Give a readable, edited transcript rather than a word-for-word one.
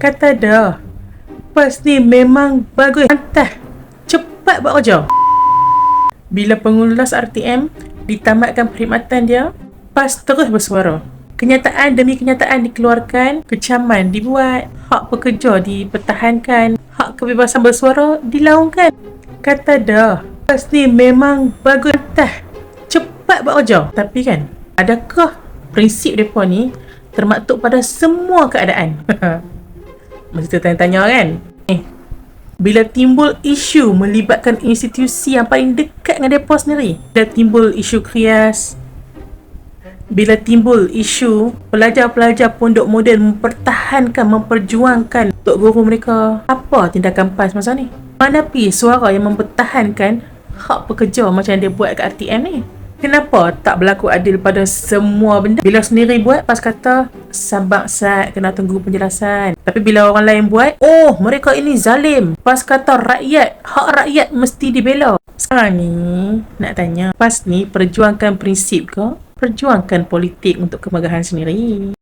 Kata dah, PAS ni memang bagus, hantar cepat buat kerja. Bila pengulas RTM ditamatkan perkhidmatan dia, PAS terus bersuara. Kenyataan demi kenyataan dikeluarkan, kecaman dibuat, hak pekerja dipertahankan, hak kebebasan bersuara dilaungkan. Kata dah, PAS ni memang bagus, hantar cepat buat kerja. Tapi kan, adakah prinsip mereka ni termaktub pada semua keadaan? Mesti tertanya-tanya kan? Bila timbul isu melibatkan institusi yang paling dekat dengan mereka sendiri, bila timbul isu KRIAS, bila timbul isu pelajar-pelajar pondok moden memperjuangkan untuk guru mereka, apa tindakan PAS masa ni? Mana pi suara yang mempertahankan hak pekerja macam yang dia buat kat RTM ni? Kenapa tak berlaku adil pada semua benda? Bila sendiri buat, PAS kata sabar Sat, kena tunggu penjelasan. Tapi bila orang lain buat, oh mereka ini zalim, PAS kata hak rakyat mesti dibela. Sekarang ni nak tanya, PAS ni perjuangkan prinsip ke perjuangkan politik untuk kemegahan sendiri?